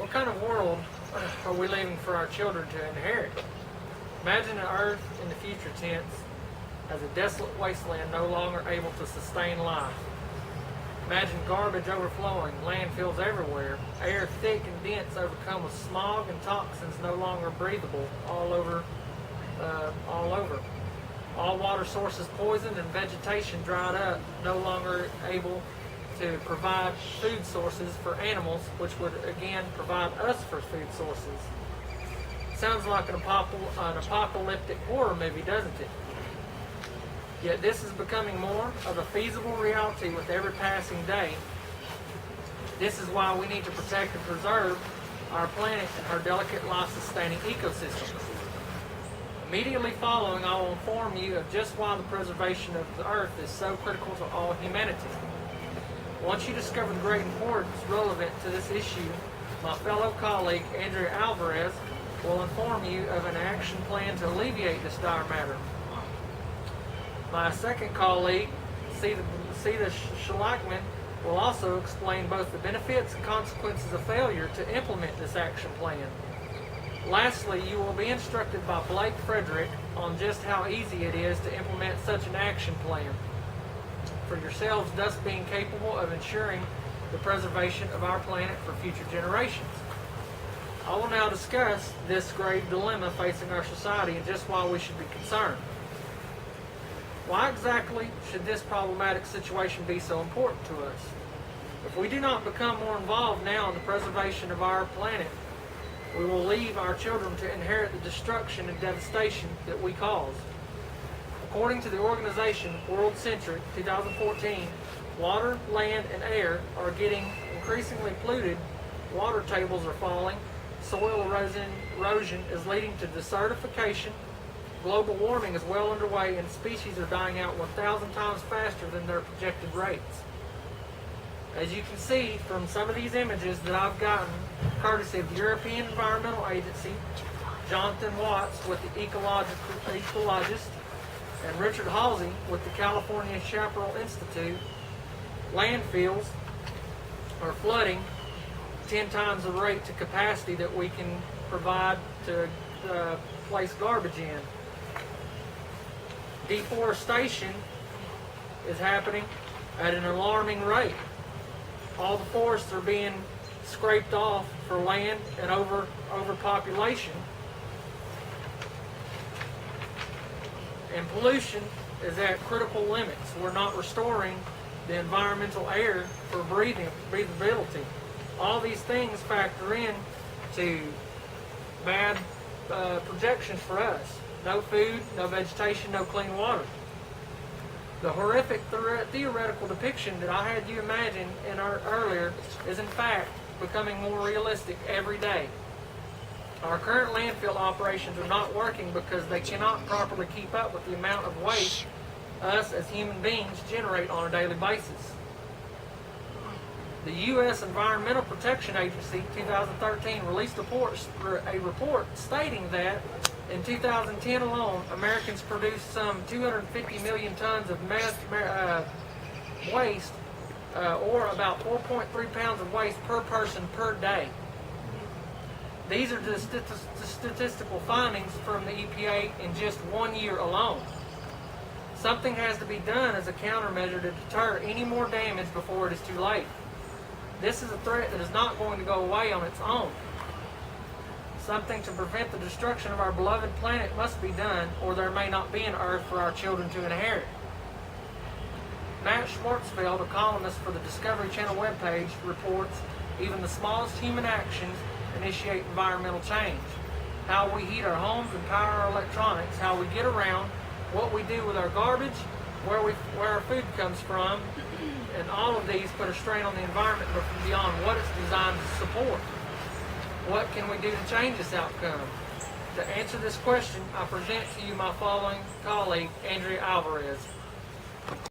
What kind of world are we leaving for our children to inherit? Imagine an earth in the future tense as a desolate wasteland no longer able to sustain life. Imagine garbage overflowing, landfills everywhere, air thick and dense overcome with smog and toxins no longer breathable all over. All water sources poisoned and vegetation dried up, no longer able to provide food sources for animals, which would again provide us for food sources. Sounds like an apocalyptic horror movie, doesn't it? Yet this is becoming more of a feasible reality with every passing day. This is why we need to protect and preserve our planet and her delicate life-sustaining ecosystems. Immediately following, I will inform you of just why the preservation of the Earth is so critical to all humanity. Once you discover the great importance relevant to this issue, my fellow colleague Andrea Alvarez will inform you of an action plan to alleviate this dire matter. My second colleague, Sita Schlagman, will also explain both the benefits and consequences of failure to implement this action plan. Lastly, you will be instructed by Blake Frederick on just how easy it is to implement such an action plan, for yourselves thus being capable of ensuring the preservation of our planet for future generations. I will now discuss this grave dilemma facing our society and just why we should be concerned. Why exactly should this problematic situation be so important to us? If we do not become more involved now in the preservation of our planet, we will leave our children to inherit the destruction and devastation that we cause. According to the organization World Centric 2014, water, land, and air are getting increasingly polluted, water tables are falling, soil erosion is leading to desertification, global warming is well underway, and species are dying out 1,000 times faster than their projected rates. As you can see from some of these images that I've gotten, courtesy of the European Environmental Agency, Jonathan Watts with the Ecologist, and Richard Halsey with the California Chaparral Institute, landfills are flooding 10 times the rate to capacity that we can provide to place garbage in. Deforestation is happening at an alarming rate. All the forests are being scraped off for land and overpopulation. And pollution is at critical limits. We're not restoring the environmental air for breathability. All these things factor in to bad projections for us. No food, no vegetation, no clean water. The horrific theoretical depiction that I had you imagine earlier is in fact becoming more realistic every day. Our current landfill operations are not working because they cannot properly keep up with the amount of waste us as human beings generate on a daily basis. The U.S. Environmental Protection Agency 2013 released a report stating that in 2010 alone, Americans produced some 250 million tons of waste, or about 4.3 pounds of waste per person per day. These are the statistical findings from the EPA in just 1 year alone. Something has to be done as a countermeasure to deter any more damage before it is too late. This is a threat that is not going to go away on its own. Something to prevent the destruction of our beloved planet must be done, or there may not be an Earth for our children to inherit. Matt Schwarzfeld, a columnist for the Discovery Channel webpage, reports even the smallest human actions initiate environmental change. How we heat our homes and power our electronics, how we get around, what we do with our garbage, where our food comes from, and all of these put a strain on the environment beyond what it's designed to support. What can we do to change this outcome? To answer this question, I present to you my following colleague, Andrea Alvarez.